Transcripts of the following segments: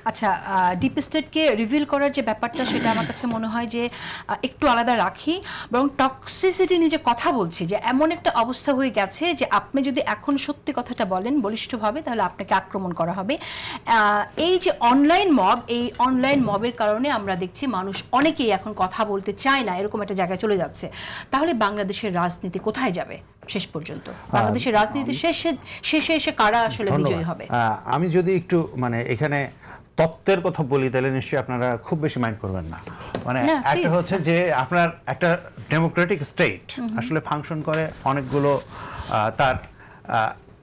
আচ্ছা, deep স্টেটকে reveal করার যে ব্যাপারটা সেটা আমার কাছে মনে হয় যে একটু আলাদা রাখি, বরং টক্সিসিটি নিয়ে যে কথা বলছি যে এমন একটা অবস্থা হয়ে গেছে যে আপনি যদি এখন সত্যি কথাটা বলেন বলিষ্ঠভাবে তাহলে আপনাকে আক্রমণ করা হবে। এই যে অনলাইন মব, এই অনলাইন মবের কারণে আমরা দেখছি মানুষ অনেকেই এখন কথা বলতে চায় না, এরকম একটা জায়গায় চলে যাচ্ছে। তাহলে বাংলাদেশের রাজনীতি কোথায় যাবে শেষ পর্যন্ত? বাংলাদেশের রাজনীতি শেষে এসে কারা আসলে বিজয়ী হবে? আমি যদি একটু মানে এখানে তত্ত্বের কথা বলি তাহলে নিশ্চয়ই আপনারা খুব বেশি মাইন্ড করবেন না। মানে একটা হচ্ছে যে আপনার একটা ডেমোক্রেটিক স্টেট আসলে ফাংশন করে অনেকগুলো তার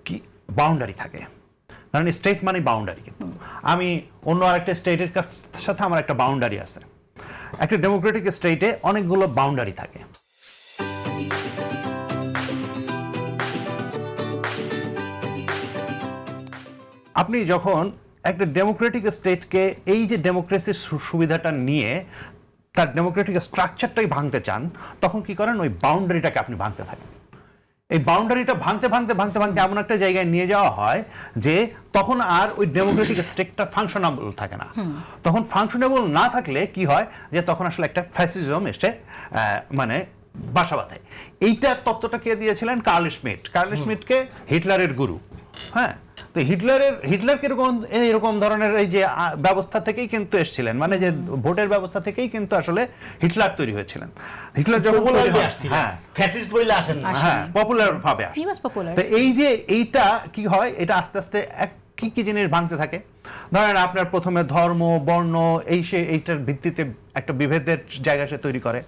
কি বাউন্ডারি থাকে, কারণ স্টেট মানে বাউন্ডারি। কিন্তু আমি অন্য আরেকটা স্টেটের সাথে আমার একটা বাউন্ডারি আছে। একটা ডেমোক্রেটিক স্টেটে অনেকগুলো বাউন্ডারি থাকে। আপনি যখন একটা ডেমোক্রেটিক স্টেটকে এই যে ডেমোক্রেসির সুবিধাটা নিয়ে তার ডেমোক্রেটিক স্ট্রাকচারটাই ভাঙতে চান, তখন কি করেন? ওই বাউন্ডারিটাকে আপনি ভাঙতে থাকেন। এই বাউন্ডারিটা ভাঙতে ভাঙতে ভাঙতে ভাঙতে এমন একটা জায়গায় নিয়ে যাওয়া হয় যে তখন আর ওই ডেমোক্রেটিক স্টেটটা ফাংশনেবল থাকে না। তখন ফাংশনেবল না থাকলে কি হয় যে তখন আসলে একটা ফ্যাসিজম এসে মানে বাসা বাঁধে। এইটার তত্ত্বটা কে দিয়েছিলেন? Curl Smith. কার্ল স্মিথকে হিটলারের গুরু। হ্যাঁ, তো হিটলার কিরকম এরকম ধরনের এই যে ব্যবস্থা থেকেই কিন্তু এসেছিলেন, মানে যে ভোটের ব্যবস্থা থেকেই কিন্তু আসলে হিটলার তৈরি হয়েছিলেন। হিটলার যখন হ্যাঁ ফ্যাসিস্ট বইলে আসেন না, হ্যাঁ পপুলার ভাবে He was popular. তো এই যে এইটা কি হয়, এটা আস্তে আস্তে কি কি জিনিস ভাঙতে থাকে। ধরেন আপনার প্রথমে ধর্ম, বর্ণ, এইটার ভিত্তিতে একটা বিভেদের জায়গা সে তৈরি করে।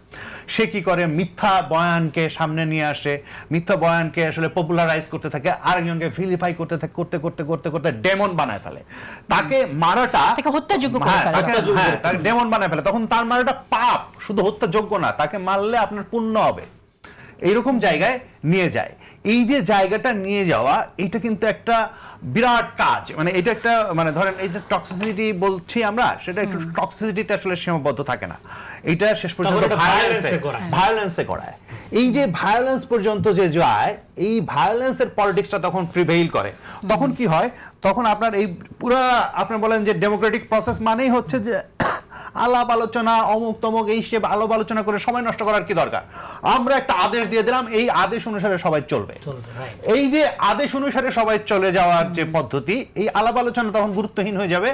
সে কি করে? মিথ্যা বয়ানকে সামনে নিয়ে আসে, মিথ্যা বয়ানকে আসলে পপুলারাইজ করতে থাকে, আরেকজনকে ভিলিফাই করতে থাকে, করতে করতে করতে করতে ডেমন বানায় ফেলে। তাকে মারাটা তাকে হত্যাযোগ্য করে ফেলে। তাকে ডেমন বানায় ফেলে। তখন তার মারাটা পাপ, শুধু হত্যাযোগ্য না, তাকে মারলে আপনার পুণ্য হবে। এইরকম জায়গায় নিয়ে যায়। এই যে জায়গাটা নিয়ে যাওয়া, এটা কিন্তু একটা বিরাট কাজ। মানে এটা একটা মানে ধরেন এই যে টক্সিসিটি বলছি আমরা, সেটা একটু টক্সিসিটিতে আসলে সীমাবদ্ধ থাকে না। এটা শেষ পর্যন্ত ভায়োলেন্সে করায়। এই যে ভায়োলেন্স পর্যন্ত যে যায়, এই ভায়োলেন্সের পলিটিক্সটা তখন প্রিভেইল করে। তখন কি হয়? তখন আপনার এই পুরা আপনার বলেন যে ডেমোক্রেটিক প্রসেস মানেই হচ্ছে যে আলাপ আলোচনা, অমুক তমুক, এই সে আলাপ আলোচনা করে সময় নষ্ট করার কি দরকার? আমরা একটা আদেশ দিয়ে দিলাম, এই আদেশ অনুসারে সবাই চলবে। এই যে আদেশ অনুসারে সবাই চলে যাওয়ার যে পদ্ধতি, এই আলাপ আলোচনা তখন গুরুত্বহীন হয়ে যাবে,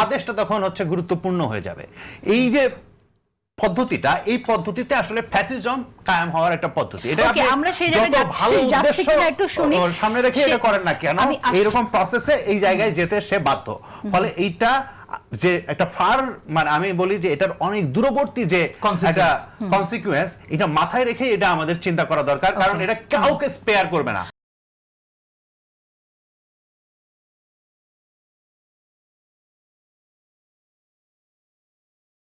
আদেশটা তখন হচ্ছে গুরুত্বপূর্ণ হয়ে যাবে। এই যে পদ্ধতিটা, এই পদ্ধতিতে আসলে ফ্যাসিজম কায়েম হওয়ার একটা পদ্ধতি। এটা আপনি আমরা সেই জায়গায় ভালো যাচ্ছি কিনা একটু শুনি। সামনে রেখে এটা করেন না কেন? এইরকম প্রসেসে এই জায়গায় যেতে সে বাধ্য। ফলে এইটা যে একটা মানে আমি বলি যে এটার অনেক দূরবর্তী যে একটা কনসিকুয়েন্স, এটা মাথায় রেখে এটা আমাদের চিন্তা করা দরকার, কারণ এটা কাউকে স্পেয়ার করবে না।